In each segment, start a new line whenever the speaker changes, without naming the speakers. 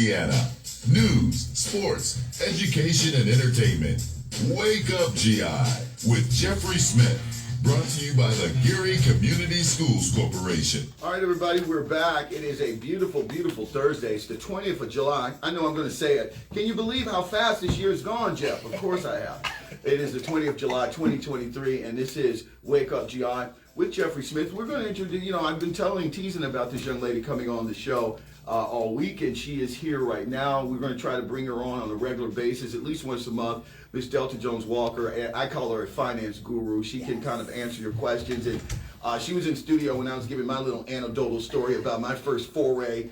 Indiana. News, sports, education, and entertainment. Wake Up GI with Jeffrey Smith. Brought to you by the Geary Community Schools Corporation.
All right, everybody, we're back. It is a beautiful, beautiful Thursday. It's the 20th of July. I know I'm going to say it. Can you believe how fast this year's gone, Jeff? Of course I have. It is the 20th of July, 2023, and this is Wake Up GI with Jeffrey Smith. We're going to introduce, I've been teasing about this young lady coming on the show all week, and she is here right now. We're going to try to bring her on a regular basis, at least once a month. Miss Delta Jones Walker, and I call her a finance guru. She can kind of answer your questions, and she was in studio when I was giving my little anecdotal story about my first foray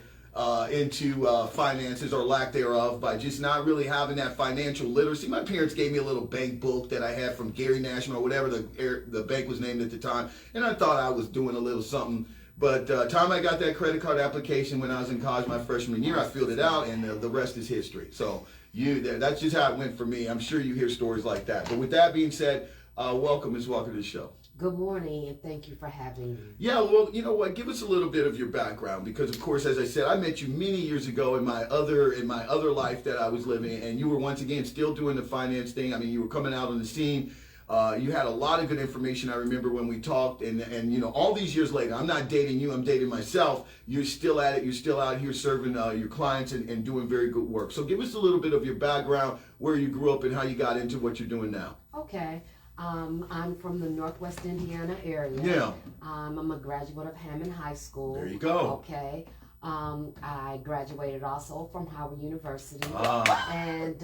into finances, or lack thereof, by just not really having that financial literacy. My parents gave me a little bank book that I had from Gary National, or whatever the bank was named at the time, and I thought I was doing a little something. But time I got that credit card application when I was in college my freshman year, I filled it out, and the rest is history. So that's just how it went for me. I'm sure you hear stories like that. But with that being said, welcome, Ms. Walker, to the show.
Good morning, and thank you for having me.
Yeah, well, you know what? Give us a little bit of your background, because, of course, as I said, I met you many years ago in my other life that I was living, and you were once again still doing the finance thing. I mean, you were coming out on the scene. You had a lot of good information. I remember when we talked, and all these years later, I'm not dating you, I'm dating myself. You're still at it. You're still out here serving your clients and doing very good work. So give us a little bit of your background, where you grew up and how you got into what you're doing now.
Okay. I'm from the Northwest Indiana area.
Yeah.
I'm a graduate of Hammond High School.
There you go.
Okay. I graduated also from Howard University, and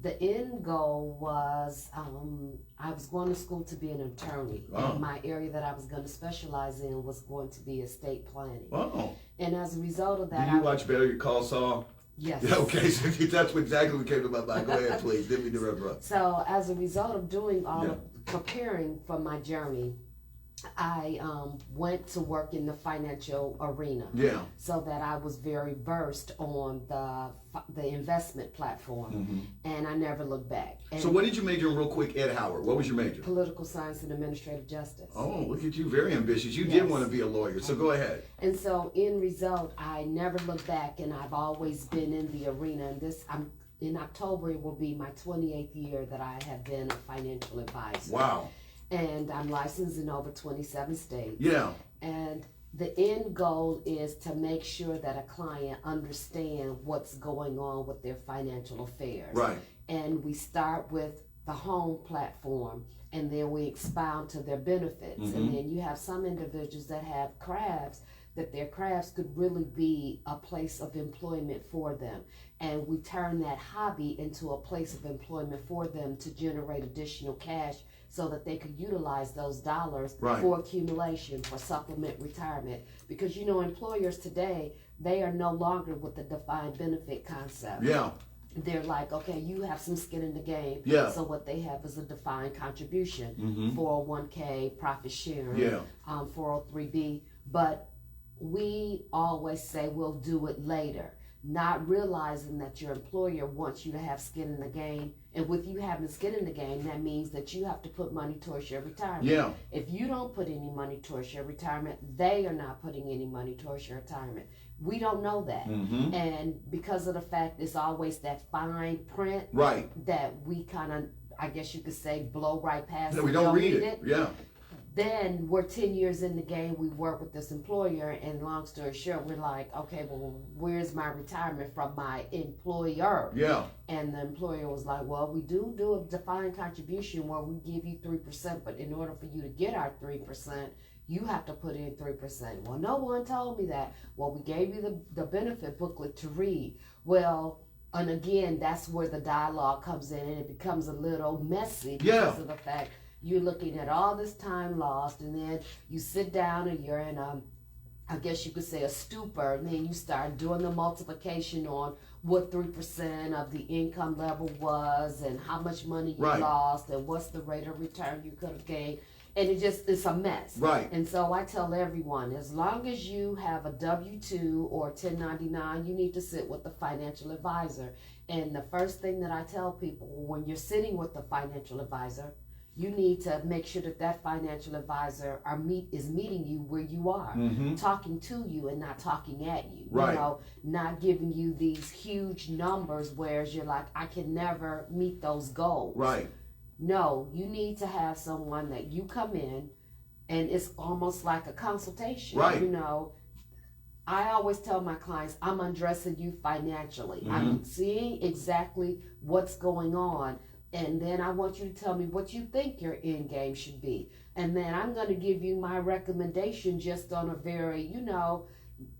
the end goal was I was going to school to be an attorney, and my area that I was going to specialize in was going to be estate planning.
Oh.
And as a result of that,
Do you watch Better Call Saul?
Yes.
Yeah, okay, so that's exactly what came to my mind. Go ahead, please. Didn't mean to interrupt.
So as a result of doing all of preparing for my journey, I went to work in the financial arena, so that I was very versed on the investment platform, and I never looked back. And
so what did you major in real quick, Ed Howard? What was your major?
Political science and administrative justice.
Oh, look at you, very ambitious. You did want to be a lawyer, so go ahead.
And so in result, I never looked back, and I've always been in the arena, and in October, it will be my 28th year that I have been a financial advisor.
Wow.
And I'm licensed in over 27 states.
Yeah.
And the end goal is to make sure that a client understands what's going on with their financial affairs.
Right.
And we start with the home platform, and then we expound to their benefits. And then you have some individuals that have crafts, that their crafts could really be a place of employment for them. And we turn that hobby into a place of employment for them to generate additional cash, so that they could utilize those dollars for accumulation, for supplement retirement. Because employers today, they are no longer with the defined benefit concept.
Yeah.
They're like, okay, you have some skin in the game.
Yeah.
So what they have is a defined contribution, 401k, profit sharing, 403b. But we always say we'll do it later, not realizing that your employer wants you to have skin in the game. And with you having skin in the game, that means that you have to put money towards your retirement.
Yeah.
If you don't put any money towards your retirement, they are not putting any money towards your retirement. We don't know that. And because of the fact it's always that fine print that we kind of, I guess you could say, blow right past.
No, we don't read it. Yeah.
Then we're 10 years in the game, we work with this employer, and long story short, we're like, okay, well, where's my retirement from my employer?
Yeah.
And the employer was like, well, we do a defined contribution where we give you 3%, but in order for you to get our 3%, you have to put in 3%. Well, no one told me that. Well, we gave you the benefit booklet to read. Well, and again, that's where the dialogue comes in, and it becomes a little messy because of the fact you're looking at all this time lost, and then you sit down and you're in I guess you could say a stupor, and then you start doing the multiplication on what 3% of the income level was, and how much money you lost, and what's the rate of return you could have gained. And it's a mess.
Right.
And so I tell everyone, as long as you have a W-2 or 1099, you need to sit with the financial advisor. And the first thing that I tell people, when you're sitting with the financial advisor, you need to make sure that financial advisor is meeting you where you are, talking to you and not talking at you.
Right.
You know, not giving you these huge numbers where you're like, I can never meet those goals.
Right.
No, you need to have someone that you come in and it's almost like a consultation.
Right.
You know, I always tell my clients, I'm undressing you financially. I'm seeing exactly what's going on. And then I want you to tell me what you think your end game should be. And then I'm going to give you my recommendation just on a very, you know,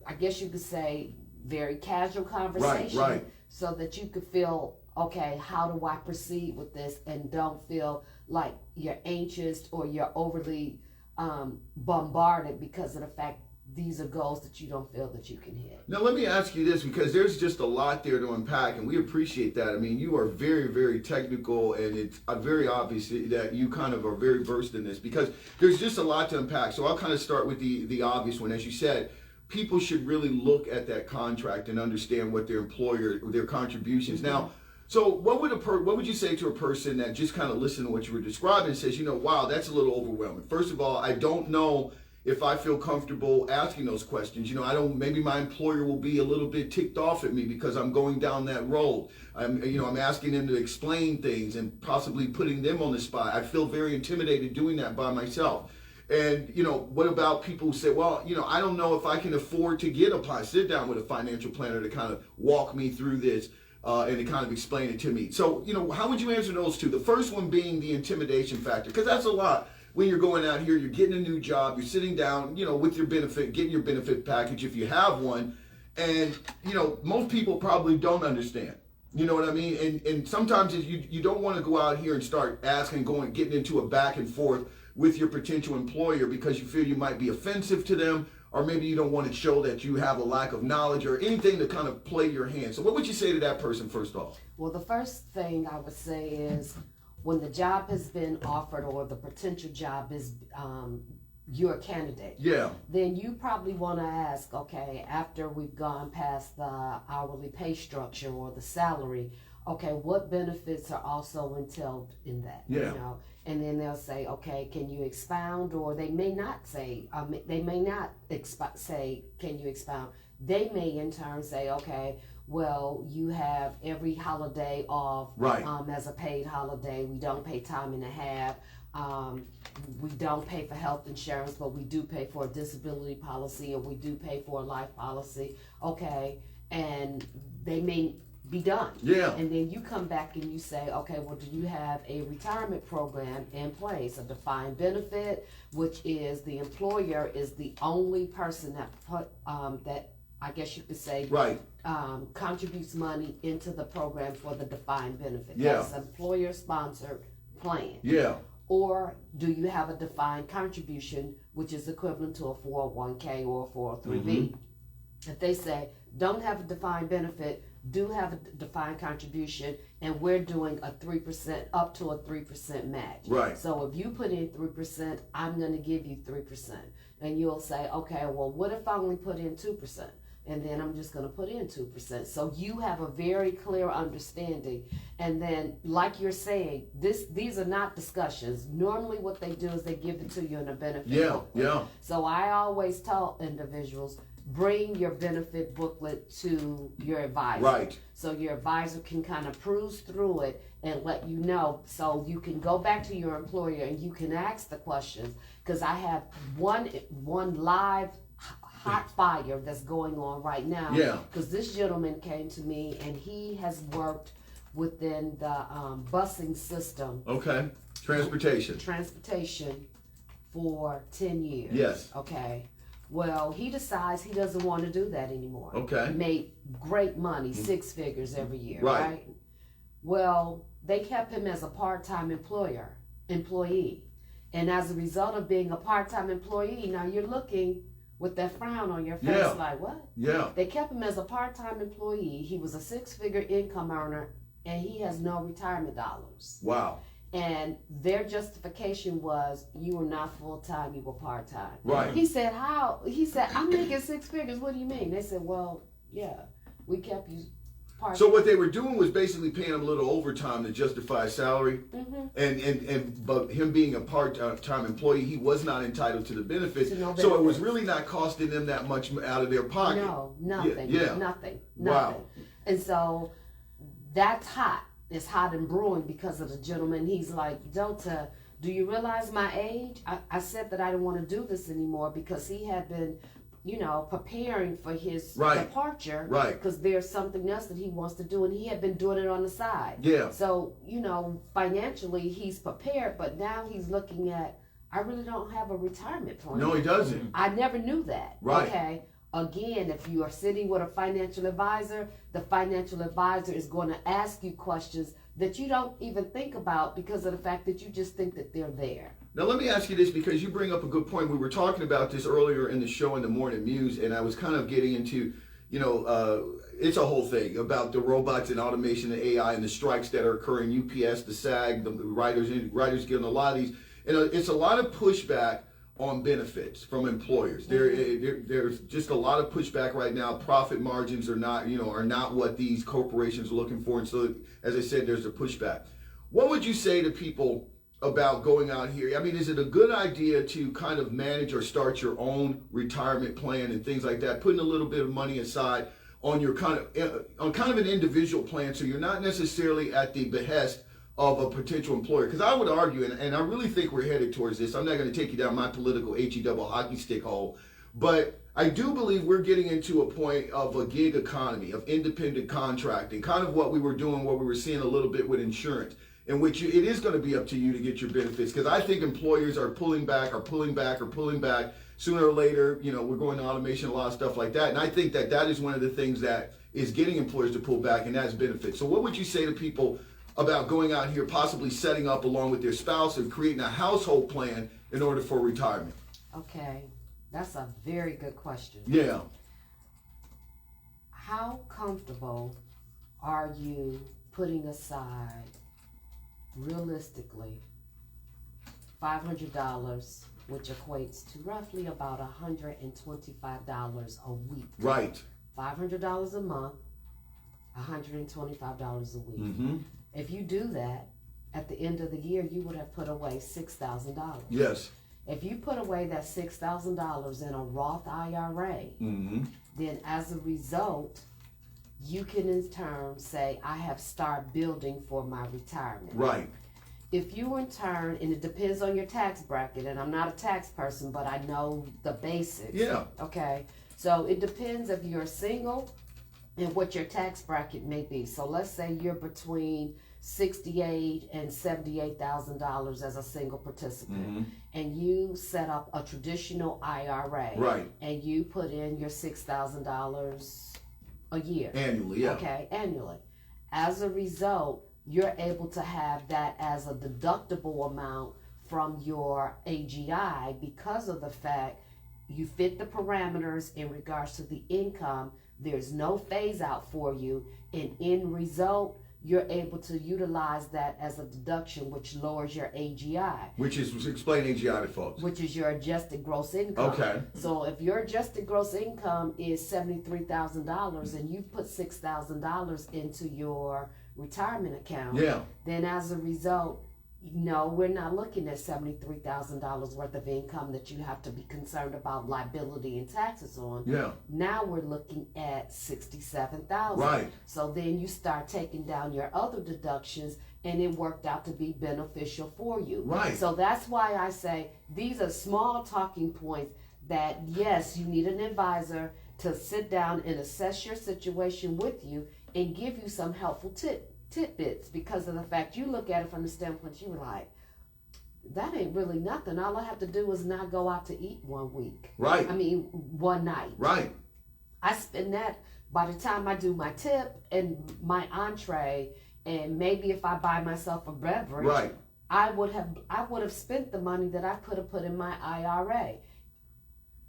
I guess you could say very casual conversation.
Right.
So that you could feel, okay, how do I proceed with this? And don't feel like you're anxious or you're overly bombarded because of the fact these are goals that you don't feel that you can hit.
Now, let me ask you this, because there's just a lot there to unpack, and we appreciate that. I mean, you are very, very technical, and it's very obvious that you kind of are very versed in this, because there's just a lot to unpack. So I'll kind of start with the obvious one. As you said, people should really look at that contract and understand what their employer, their contributions. Now, so what would you say to a person that just kind of listened to what you were describing and says, you know, wow, that's a little overwhelming. First of all, I don't know if I feel comfortable asking those questions. You know, maybe my employer will be a little bit ticked off at me because I'm going down that road. I'm asking them to explain things and possibly putting them on the spot. I feel very intimidated doing that by myself. And, you know, what about people who say, well, you know, I don't know if I can afford to sit down with a financial planner to kind of walk me through this and to kind of explain it to me. So, you know, how would you answer those two? The first one being the intimidation factor, because that's a lot. When you're going out here, you're getting a new job, you're sitting down, you know, with your benefit, getting your benefit package if you have one. And, you know, most people probably don't understand. You know what I mean? And sometimes you don't want to go out here and start asking, getting into a back and forth with your potential employer because you feel you might be offensive to them, or maybe you don't want to show that you have a lack of knowledge or anything to kind of play your hand. So what would you say to that person first off?
Well, the first thing I would say is, when the job has been offered or the potential job is you're a candidate, then you probably want to ask, okay, after we've gone past the hourly pay structure or the salary, okay, what benefits are also entailed in that? You know? And then they'll say, okay, can you expound? Or they may not say, say, can you expound? They may in turn say, okay, well, you have every holiday off as a paid holiday. We don't pay time and a half. We don't pay for health insurance, but we do pay for a disability policy, or we do pay for a life policy. Okay, and they may be done. And then you come back and you say, okay, well, do you have a retirement program in place, a defined benefit, which is the employer is the only person that that I guess you could say, contributes money into the program for the defined benefit. That's an employer-sponsored plan. Or do you have a defined contribution, which is equivalent to a 401k or a 403b? If they say, don't have a defined benefit, do have a defined contribution, and we're doing a 3%, up to a 3% match. So if you put in 3%, I'm going to give you 3%. And you'll say, okay, well, what if I only put in 2%? And then I'm just going to put in 2%. So you have a very clear understanding. And then, like you're saying, these are not discussions. Normally what they do is they give it to you in a benefit booklet. So I always tell individuals, bring your benefit booklet to your advisor. So your advisor can kind of cruise through it and let you know. So you can go back to your employer and you can ask the questions. Because I have one live hot fire that's going on right now. Because this gentleman came to me and he has worked within the busing system. Transportation for 10 years. Okay. Well, he decides he doesn't want to do that anymore. He made great money, 6 figures every year, right? Well, they kept him as a part-time employee. And as a result of being a part-time employee, now you're looking with that frown on your face like, what? They kept him as a part-time employee. He was a 6-figure income earner, and he has no retirement dollars. And their justification was, you were not full-time, you were part-time. He said, how? He said, I'm making 6 figures. What do you mean? They said, well, we kept you
So what they were doing was basically paying him a little overtime to justify his salary, but him being a part-time employee, he was not entitled to the benefits. So it was really not costing them that much out of their pocket.
No, nothing.
Yeah.
Nothing.
Wow.
And so that's hot. It's hot and brewing because of the gentleman. He's like, Delta, do you realize my age? I said that I didn't want to do this anymore because he had been, preparing for his departure.
Right.
Because there's something else that he wants to do, and he had been doing it on the side.
Yeah.
So, financially he's prepared, but now he's looking at, I really don't have a retirement plan.
No, he doesn't.
I never knew that.
Right.
Okay. Again, if you are sitting with a financial advisor, the financial advisor is going to ask you questions that you don't even think about because of the fact that you just think that they're there.
Now, let me ask you this because you bring up a good point. We were talking about this earlier in the show in the Morning Muse, and I was kind of getting into, it's a whole thing about the robots and automation and AI and the strikes that are occurring, UPS, the SAG, the writers getting a lot of these. It's a lot of pushback on benefits from employers. There's just a lot of pushback right now. Profit margins are not what these corporations are looking for. And so, as I said, there's a pushback. What would you say to people about going out here? I mean, is it a good idea to kind of manage or start your own retirement plan and things like that, putting a little bit of money aside on your kind of an individual plan, so you're not necessarily at the behest of a potential employer? Because I would argue, and I really think we're headed towards this. I'm not going to take you down my political HE double hockey stick hole, but I do believe we're getting into a point of a gig economy, of independent contracting, kind of what we were doing, what we were seeing a little bit with insurance, in which it is going to be up to you to get your benefits. Because I think employers are pulling back. Sooner or later, we're going to automation, a lot of stuff like that. And I think that is one of the things that is getting employers to pull back, and that's benefits. So what would you say to people about going out here, possibly setting up along with their spouse and creating a household plan in order for retirement?
Okay, that's a very good question.
Yeah.
How comfortable are you putting aside, realistically, $500, which equates to roughly about $125 a week?
Right.
$500 a month, $125 a week.
Mm-hmm.
If you do that, at the end of the year, you would have put away $6,000.
Yes.
If you put away that $6,000 in a Roth IRA, then as a result, you can in turn say, I have started building for my retirement.
Right.
If you in turn, and it depends on your tax bracket, and I'm not a tax person, but I know the basics.
Yeah.
Okay. So it depends if you're single and what your tax bracket may be. So let's say you're between $68,000 and $78,000 as a single participant, and you set up a traditional IRA,
right? And
you put in your $6,000 a year
annually, yeah.
Okay, annually. As a result, you're able to have that as a deductible amount from your AGI because of the fact you fit the parameters in regards to the income. There's no phase out for you, and in result, you're able to utilize that as a deduction, which lowers your AGI.
Which is, explain AGI to folks.
Which is your adjusted gross income.
Okay.
So if your adjusted gross income is $73,000 and you put $6,000 into your retirement account, then as a result, no, we're not looking at $73,000 worth of income that you have to be concerned about liability and taxes on.
Yeah.
Now we're looking at $67,000.
Right.
So then you start taking down your other deductions, and it worked out to be beneficial for you.
Right.
So that's why I say these are small talking points that, yes, you need an advisor to sit down and assess your situation with you and give you some helpful tidbits, because of the fact you look at it from the standpoint you're like, that ain't really nothing. All I have to do is not go out to eat 1 week.
Right.
I mean, one night.
Right. I
spend that by the time I do my tip and my entree, and maybe if I buy myself a beverage,
right,
I would have spent the money that I could have put in my IRA.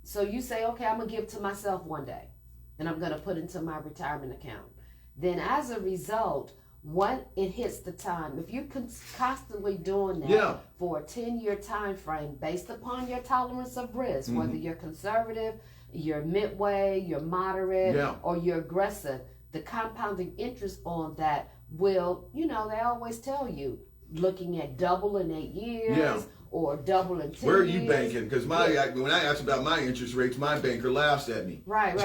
So you say, okay, I'm gonna give to myself one day, and I'm gonna put into my retirement account. Then as a result, when it hits the time, if you're constantly doing that for a 10-year time frame based upon your tolerance of risk, whether you're conservative, you're midway, you're moderate, or you're aggressive, the compounding interest on that will, they always tell you, looking at double in 8 years.
Yeah.
Or double in 10 years.
Where are you banking? Because when I ask about my interest rates, my banker laughs at me.
Right.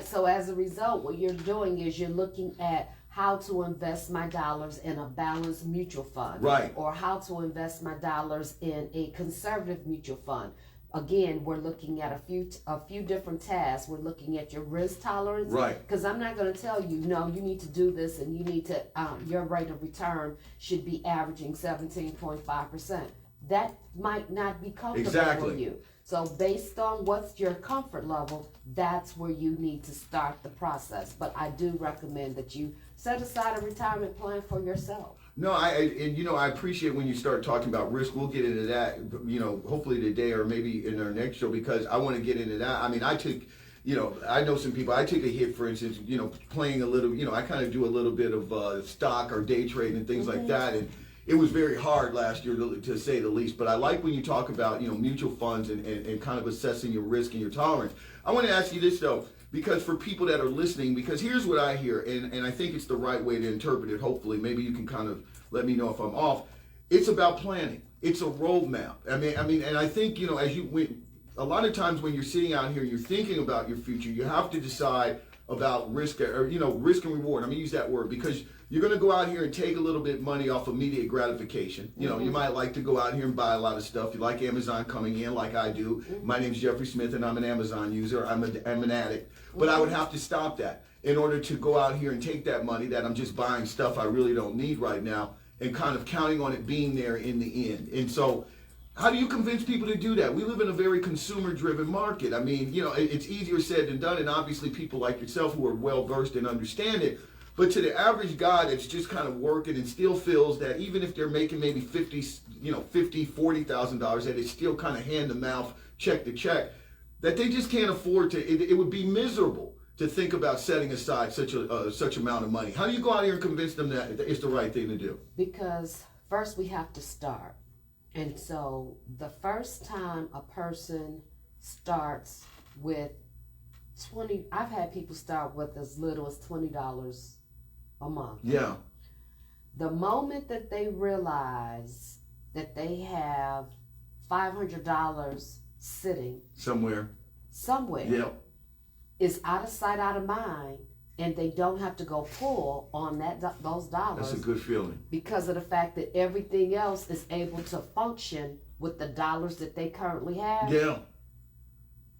So as a result, what you're doing is you're looking at how to invest my dollars in a balanced mutual fund.
Right.
Or how to invest my dollars in a conservative mutual fund. Again, we're looking at a few different tasks. We're looking at your risk tolerance.
Right.
Because I'm not going to tell you, no, you need to do this and you need to, your rate of return should be averaging 17.5%. That might not be comfortable for you. So based on what's your comfort level, that's where you need to start the process. But I do recommend that you set aside a retirement plan for yourself.
No, I appreciate when you start talking about risk. We'll get into that, hopefully today or maybe in our next show, because I want to get into that. I mean, I took, I know some people, I took a hit, for instance, playing a little, I kind of do a little bit of stock or day trading and things like that. And it was very hard last year, to say the least. But I like when you talk about, mutual funds and kind of assessing your risk and your tolerance. I want to ask you this, though, because for people that are listening, because here's what I hear, and I think it's the right way to interpret it, hopefully. Maybe you can kind of let me know if I'm off. It's about planning. It's a roadmap. I mean, and I think, a lot of times when you're sitting out here, you're thinking about your future, you have to decide about risk, or, risk and reward. I'm going to use that word because you're going to go out here and take a little bit of money off immediate gratification. You might like to go out here and buy a lot of stuff. You like Amazon coming in like I do. My name's Jeffrey Smith and I'm an Amazon user. I'm an addict. But I would have to stop that in order to go out here and take that money that I'm just buying stuff I really don't need right now and kind of counting on it being there in the end. And so how do you convince people to do that? We live in a very consumer-driven market. I mean, it's easier said than done, and obviously people like yourself who are well-versed and understand it. But to the average guy that's just kind of working and still feels that even if they're making maybe $40,000, that it's still kind of hand-to-mouth, check to check, that they just can't afford to. It would be miserable to think about setting aside such amount of money. How do you go out here and convince them that it's the right thing to do? Because
first we have to start. And so the first time a person starts with I've had people start with as little as $20 a month.
Yeah.
The moment that they realize that they have $500 sitting
somewhere,
yeah, is out of sight, out of mind, and they don't have to go pull on those dollars.
That's a good feeling. Because
of the fact that everything else is able to function with the dollars that they currently have.
Yeah.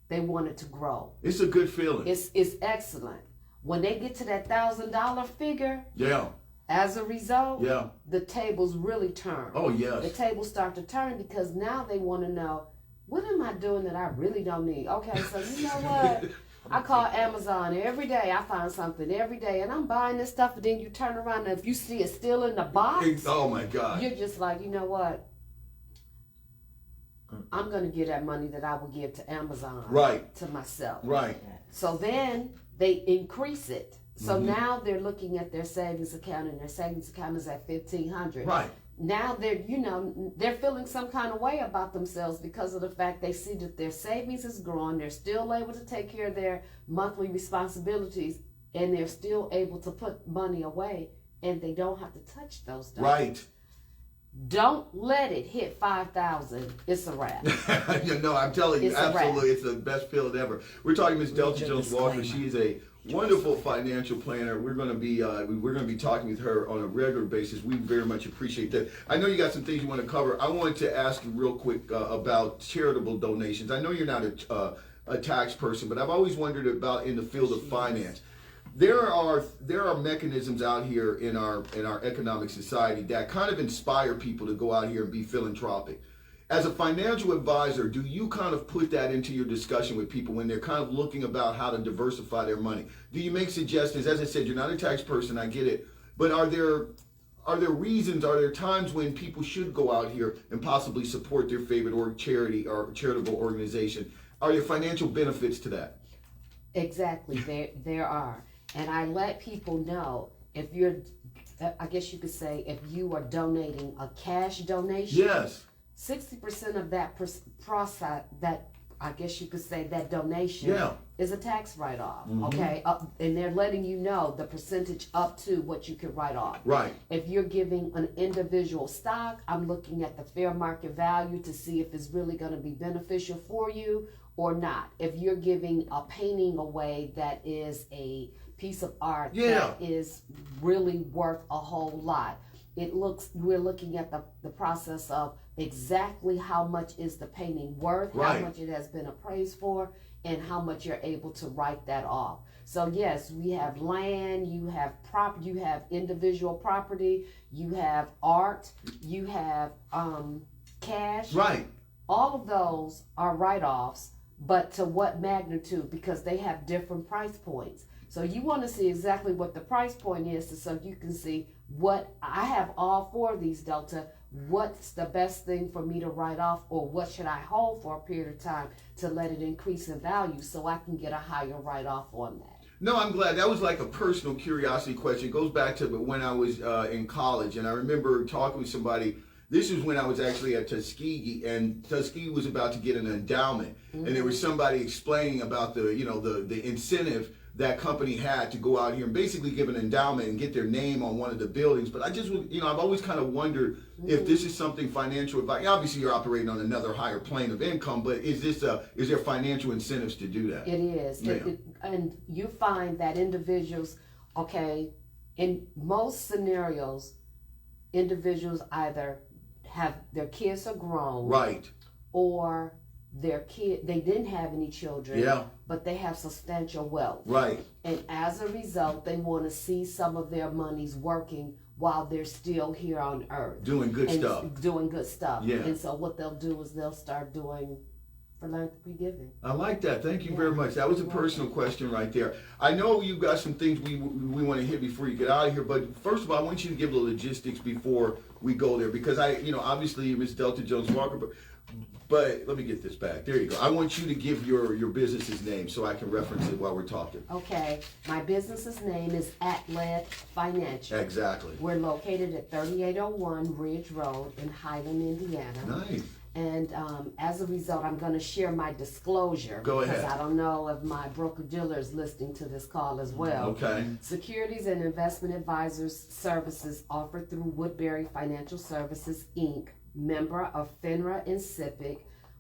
They want it to grow.
It's a good feeling.
It's excellent. When they get to that $1,000 figure,
yeah,
as a result,
yeah,
the tables really turn.
Oh, yes.
The tables start to turn because now they want to know, what am I doing that I really don't need? Okay, so you know what? I call Amazon every day. I find something every day, and I'm buying this stuff, and then you turn around, and if you see it still in the box,
oh my God,
you're just like, you know what? I'm going to give that money that I would give to Amazon,
right,
to myself.
Right.
So then they increase it. So now they're looking at their savings account, and their savings account is at $1,500.
Right.
Now they're feeling some kind of way about themselves because of the fact they see that their savings is growing. They're still able to take care of their monthly responsibilities, and they're still able to put money away, and they don't have to touch those dollars.
Right.
Don't let it hit 5,000. It's a wrap.
No, I'm telling you, absolutely, it's the best feeling ever. We're talking Ms. Delta Jones Walker. She is a wonderful financial planner. We're going to be talking with her on a regular basis. We very much appreciate that. I know you got some things you want to cover. I wanted to ask you real quick about charitable donations. I know you're not a tax person, but I've always wondered about in the field of finance. There are mechanisms out here in our economic society that kind of inspire people to go out here and be philanthropic. As a financial advisor, do you kind of put that into your discussion with people when they're kind of looking about how to diversify their money? Do you make suggestions? As I said, you're not a tax person, I get it, but are there reasons, are there times when people should go out here and possibly support their favorite charity or charitable organization? Are there financial benefits to that?
Exactly, there are. And I let people know, if you're, I guess you could say, if you are donating a cash donation,
yes,
60% of that process, that I guess you could say that donation
Yeah.
is a tax write-off,
Mhm.
okay? And they're letting you know the percentage up to what you can write off.
Right.
If you're giving an individual stock, I'm looking at the fair market value to see if it's really going to be beneficial for you or not. If you're giving a painting away that is a piece of art that is really worth a whole lot, we're looking at the process of exactly how much is the painting worth, how much it has been appraised for, and how much you're able to write that off. So yes, we have land, you have you have individual property, you have art, you have cash.
Right.
All of those are write-offs, but to what magnitude? Because they have different price points. So you want to see exactly what the price point is, so you can see what I have all four of these, Delta. What's the best thing for me to write off, or what should I hold for a period of time to let it increase in value so I can get a higher write-off on that?
No, I'm glad. That was like a personal curiosity question. It goes back to when I was in college, and I remember talking with somebody. This was when I was actually at Tuskegee, and Tuskegee was about to get an endowment, and there was somebody explaining about the incentive that company had to go out here and basically give an endowment and get their name on one of the buildings. But I just, I've always kind of wondered if this is something financial advice. Obviously, you're operating on another higher plane of income, but is there financial incentives to do that?
It is.
Yeah.
And you find that individuals, in most scenarios, individuals either have their kids are grown,
Right.
or they didn't have any children, but they have substantial wealth.
Right.
And as a result, they want to see some of their monies working while they're still here on earth.
Doing good stuff.
Doing good stuff.
Yeah.
And so what they'll do is they'll start doing philanthropy giving.
I like that. Thank you very much. That was a personal question right there. I know you've got some things we want to hit before you get out of here, but first of all, I want you to give the logistics before we go there, because obviously Ms. Delta Jones Walker, but let me get this back. There you go. I want you to give your business's name so I can reference it while we're talking.
Okay. My business's name is Atled Financial.
Exactly.
We're located at 3801 Ridge Road in Highland, Indiana.
Nice.
And as a result, I'm going to share my disclosure.
Go ahead.
Because I don't know if my broker-dealer is listening to this call as well.
Okay.
Securities and investment advisors services offered through Woodbury Financial Services, Inc., member of FINRA and SIPC.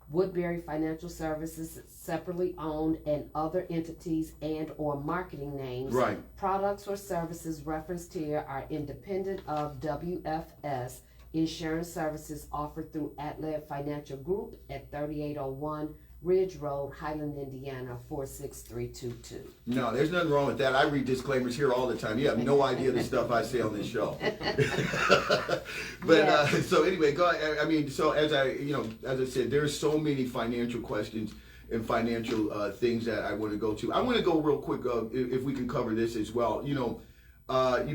Woodbury Financial Services separately owned, and other entities and or marketing names.
Right. Products
or services referenced here are independent of WFS. Insurance services offered through Atled Financial Group at 3801 Ridge Road, Highland, Indiana, 46322.
No, there's nothing wrong with that. I read disclaimers here all the time. You have no idea the stuff I say on this show. But so anyway, go ahead. I mean, so as I said, there's so many financial questions and financial things that I want to go to. I want to go real quick if we can cover this as well. You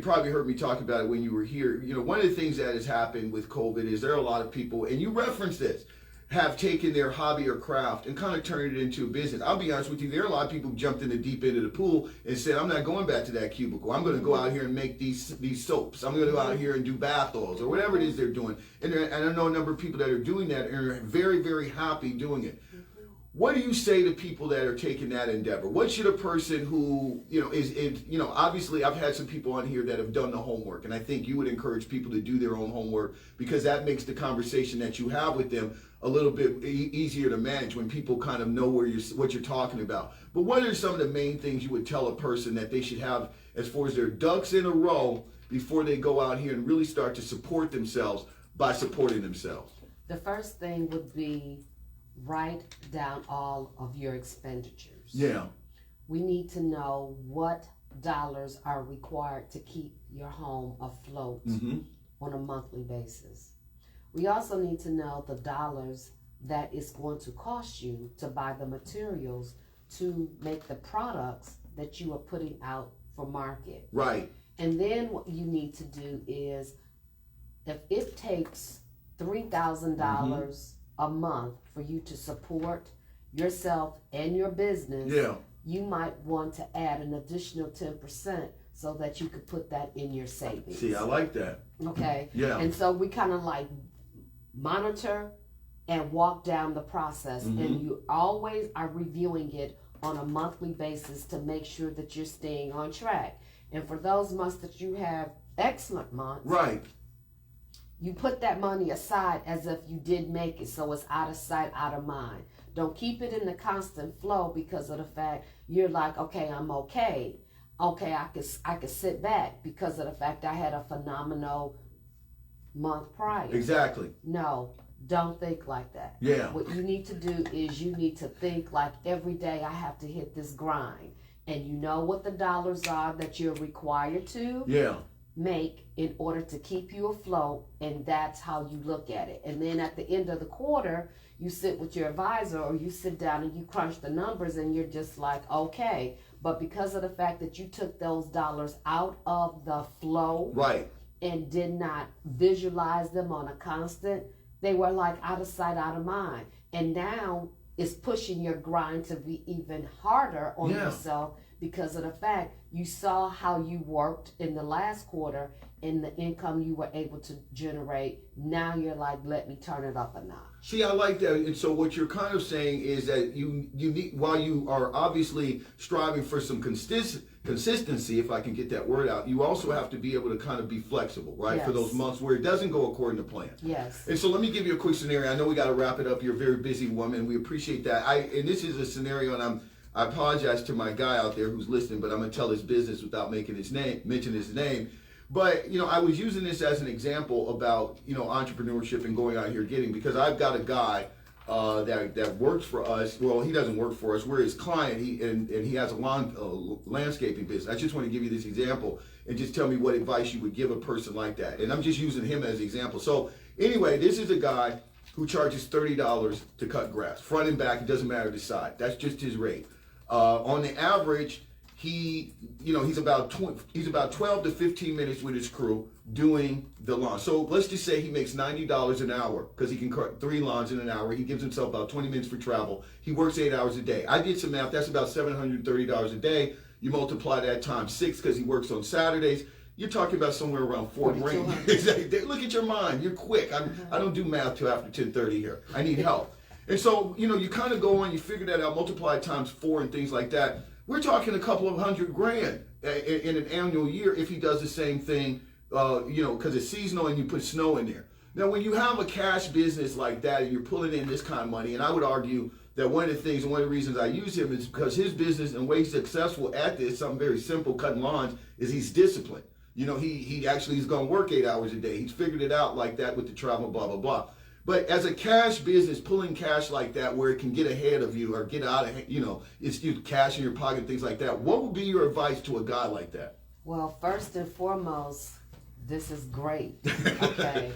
probably heard me talk about it when you were here. One of the things that has happened with COVID is there are a lot of people, and you referenced this, have taken their hobby or craft and kind of turned it into a business. I'll be honest with you, there are a lot of people who jumped in the deep end of the pool and said, I'm not going back to that cubicle. I'm going to go out here and make these soaps. I'm going to go out here and do bath oils or whatever it is they're doing. And I know a number of people that are doing that and are very, very happy doing it. What do you say to people that are taking that endeavor? What should a person who, is obviously I've had some people on here that have done the homework, and I think you would encourage people to do their own homework, because that makes the conversation that you have with them a little bit easier to manage when people kind of know what you're talking about. But what are some of the main things you would tell a person that they should have as far as their ducks in a row before they go out here and really start to support themselves by supporting themselves?
The first thing would be write down all of your expenditures.
Yeah.
We need to know what dollars are required to keep your home afloat on a monthly basis. We also need to know the dollars that it's going to cost you to buy the materials to make the products that you are putting out for market.
Right.
And then what you need to do is, if it takes $3,000 a month for you to support yourself and your business, you might want to add an additional 10% so that you could put that in your savings.
See, I like that.
Okay.
Yeah.
And so we kind of like monitor and walk down the process. And you always are reviewing it on a monthly basis to make sure that you're staying on track. And for those months that you have excellent months,
right,
you put that money aside as if you did make it, so it's out of sight, out of mind. Don't keep it in the constant flow because of the fact you're like, okay, I'm okay. Okay, I could sit back because of the fact I had a phenomenal month prior.
exactly.
No, don't think like that.
Yeah.
What you need to do is you need to think like every day I have to hit this grind. And you know what the dollars are that you're required to make in order to keep you afloat, and that's how you look at it. And then at the end of the quarter, you sit with your advisor or you sit down and you crunch the numbers and you're just like, okay. But because of the fact that you took those dollars out of the flow
right,
and did not visualize them on a constant, they were like out of sight, out of mind. And now it's pushing your grind to be even harder on yourself because of the fact you saw how you worked in the last quarter and the income you were able to generate. Now you're like, let me turn it up a notch.
See, I like that. And so what you're kind of saying is that you need, while you are obviously striving for some consistency, if I can get that word out, you also have to be able to kind of be flexible, right?
Yes.
For those months where it doesn't go according to plan.
Yes.
And so let me give you a quick scenario. I know we got to wrap it up. You're a very busy woman. We appreciate that. And this is a scenario, and I apologize to my guy out there who's listening, but I'm going to tell his business without mention his name. But, I was using this as an example about, entrepreneurship and going out here getting, because I've got a guy that works for us. Well, he doesn't work for us. We're his client, and he has a landscaping business. I just want to give you this example and just tell me what advice you would give a person like that. And I'm just using him as an example. So anyway, this is a guy who charges $30 to cut grass, front and back. It doesn't matter the side. That's just his rate. On the average, he's about 12 to 15 minutes with his crew doing the lawn. So let's just say he makes $90 an hour because he can cut 3 lawns in an hour. He gives himself about 20 minutes for travel. He works 8 hours a day. I did some math. That's about $730 a day. You multiply that times 6 because he works on Saturdays. You're talking about somewhere around $4 grand. Exactly. Look at your mind. You're quick. I don't do math till after 10:30 here. I need help. And so, you kind of go on, you figure that out, multiply it times 4 and things like that. We're talking a couple of $100 grand in an annual year if he does the same thing, because it's seasonal and you put snow in there. Now, when you have a cash business like that and you're pulling in this kind of money, and I would argue that one of the things and one of the reasons I use him is because his business and way he's successful at this, something very simple, cutting lawns, is he's disciplined. He actually is going to work 8 hours a day. He's figured it out like that with the travel, blah, blah, blah. But as a cash business, pulling cash like that where it can get ahead of you or get out of, it's you cash in your pocket, things like that. What would be your advice to a guy like that?
Well, first and foremost, this is great. Okay.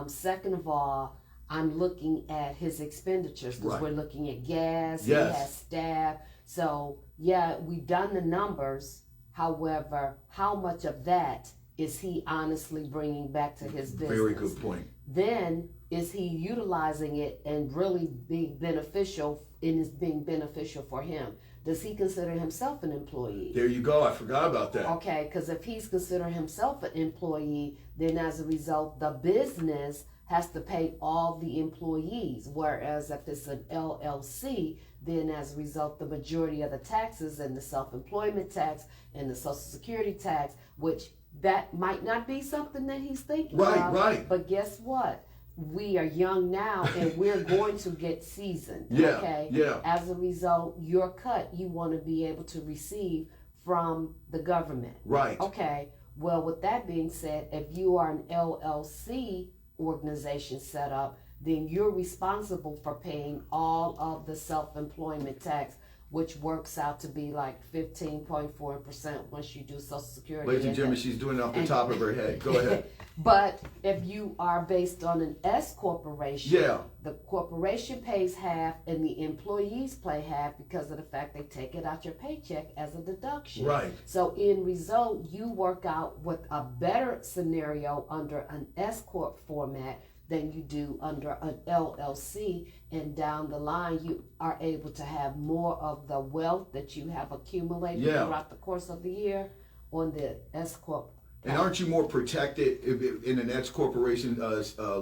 Second of all, I'm looking at his expenditures because we're looking at gas, he has staff. So, we've done the numbers. However, how much of that is he honestly bringing back to his business?
Very good point.
Then, is he utilizing it and really being beneficial, and is being beneficial for him? Does he consider himself an employee?
There you go. I forgot about that.
Okay, because if he's considering himself an employee, then as a result, the business has to pay all the employees. Whereas if it's an LLC, then as a result, the majority of the taxes and the self-employment tax and the Social Security tax, which that might not be something that he's thinking of.
Right.
But guess what? We are young now and we're going to get seasoned. Okay. As a result, your cut you want to be able to receive from the government.
Right.
Okay. Well, with that being said, if you are an LLC organization set up, then you're responsible for paying all of the self-employment tax, which works out to be like 15.4% once you do Social Security.
Ladies and gentlemen, she's doing it off the top of her head. Go ahead.
But if you are based on an S corporation, the corporation pays half and the employees pay half because of the fact they take it out your paycheck as a deduction.
Right.
So in result, you work out with a better scenario under an S corp format than you do under an LLC, and down the line you are able to have more of the wealth that you have accumulated throughout the course of the year on the S corp
And aren't you more protected in an S corporation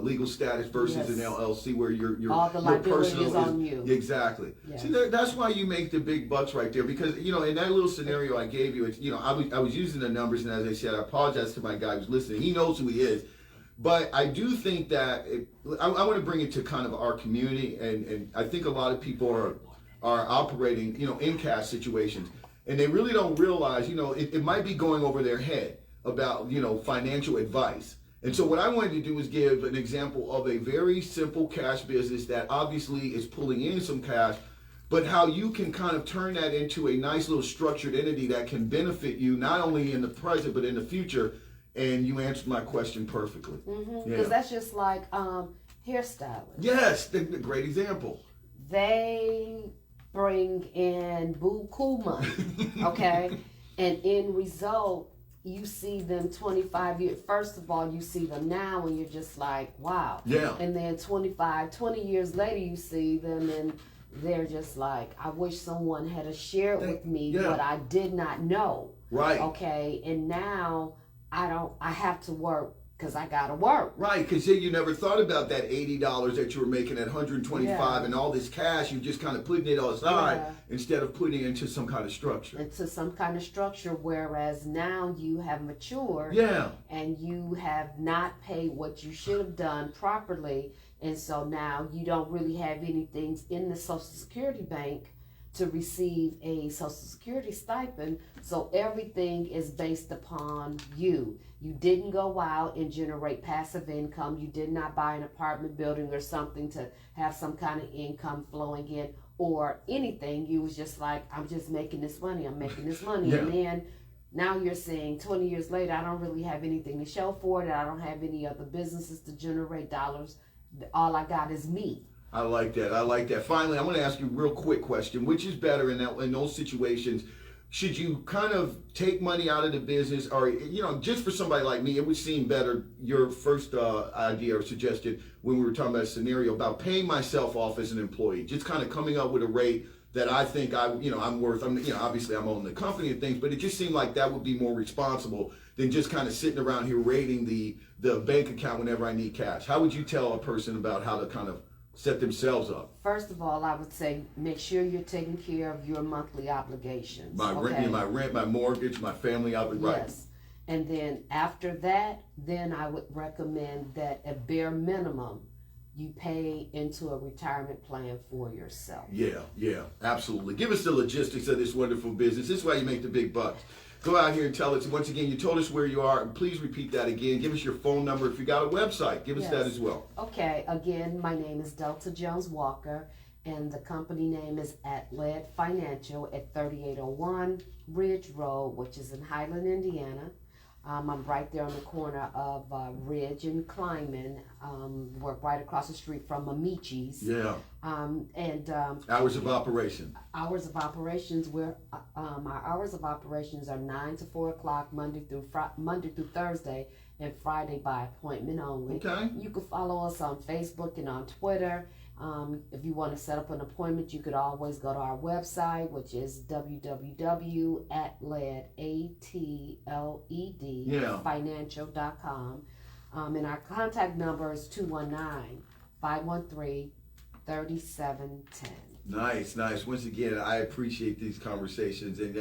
legal status versus an LLC where your
all the liability is on you?
Exactly. Yes. See, that's why you make the big bucks right there, because in that little scenario I gave you, it's, I was using the numbers, and as I said, I apologize to my guy who's listening. He knows who he is. But I do think that I want to bring it to kind of our community, and I think a lot of people are operating, in cash situations, and they really don't realize, it might be going over their head about, financial advice. And so what I wanted to do was give an example of a very simple cash business that obviously is pulling in some cash, but how you can kind of turn that into a nice little structured entity that can benefit you not only in the present, but in the future. And you answered my question perfectly.
Because that's just like hairstylists.
Yes, a great example.
They bring in buku money, okay? And in result, you see them 25 years. First of all, you see them now and you're just like, wow.
Yeah.
And then 20 years later, you see them and they're just like, I wish someone had shared with me what I did not know.
Right.
Okay. And now I have to work because I got to work.
Right. Because you never thought about that $80 that you were making at 125 and all this cash, you just kind of putting it aside instead of putting it into some kind of structure.
Into some kind of structure, whereas now you have matured and you have not paid what you should have done properly. And so now you don't really have anything in the Social Security bank to receive a Social Security stipend. So everything is based upon you. You didn't go out and generate passive income. You did not buy an apartment building or something to have some kind of income flowing in or anything. You was just like, I'm just making this money. I'm making this money. And then now you're saying 20 years later, I don't really have anything to show for it. I don't have any other businesses to generate dollars. All I got is me.
I like that. Finally, I'm going to ask you a real quick question. Which is better in those situations? Should you kind of take money out of the business, or, just for somebody like me, it would seem better, your first idea or suggestion when we were talking about a scenario about paying myself off as an employee, just kind of coming up with a rate that I think I'm worth. Obviously I'm owning the company and things, but it just seemed like that would be more responsible than just kind of sitting around here raiding the bank account whenever I need cash. How would you tell a person about how to kind of set themselves up?
First of all, I would say make sure you're taking care of your monthly obligations.
My rent, my mortgage, my family obligation.
Yes. And then after that, then I would recommend that at bare minimum, you pay into a retirement plan for yourself. Yeah, absolutely. Give us the logistics of this wonderful business. This is why you make the big bucks. Go out here and tell us. Once again, you told us where you are, and please repeat that again. Give us your phone number. If you got a website, give us that as well. Okay, again, my name is Delta Jones Walker, and the company name is Atled Financial at 3801 Ridge Road, which is in Highland, Indiana. I'm right there on the corner of Ridge and Kleinman. Work right across the street from Amici's.
Yeah. Hours of operation.
Hours of operations. Our hours of operations are 9 to 4 o'clock Monday through Thursday, and Friday by appointment only. Okay. You can follow us on Facebook and on Twitter. If you want to set up an appointment, you could always go to our website, which is www.financial.com. And our contact number is 219-513-3710.
Nice. Once again, I appreciate these conversations, and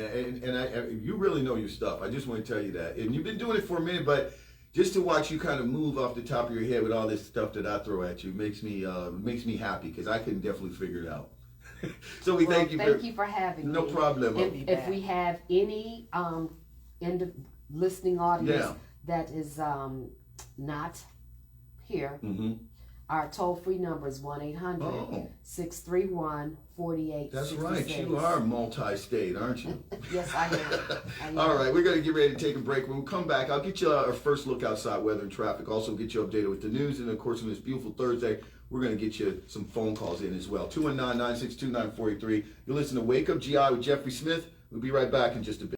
you really know your stuff. I just want to tell you that. And you've been doing it for a minute, but just to watch you kind of move off the top of your head with all this stuff that I throw at you makes me happy, because I can definitely figure it out. So thank you for having me. No problem.
If we have any listening audience that is not here, our toll-free number is 1-800-631-4866.
That's right. You are multi-state, aren't you?
Yes, I am.
All right, we're going to get ready to take a break. When we come back, I'll get you our first look outside weather and traffic. Also get you updated with the news. And, of course, on this beautiful Thursday, we're going to get you some phone calls in as well. 219-962-9483. You're listening to Wake Up GI with Jeffrey Smith. We'll be right back in just a bit.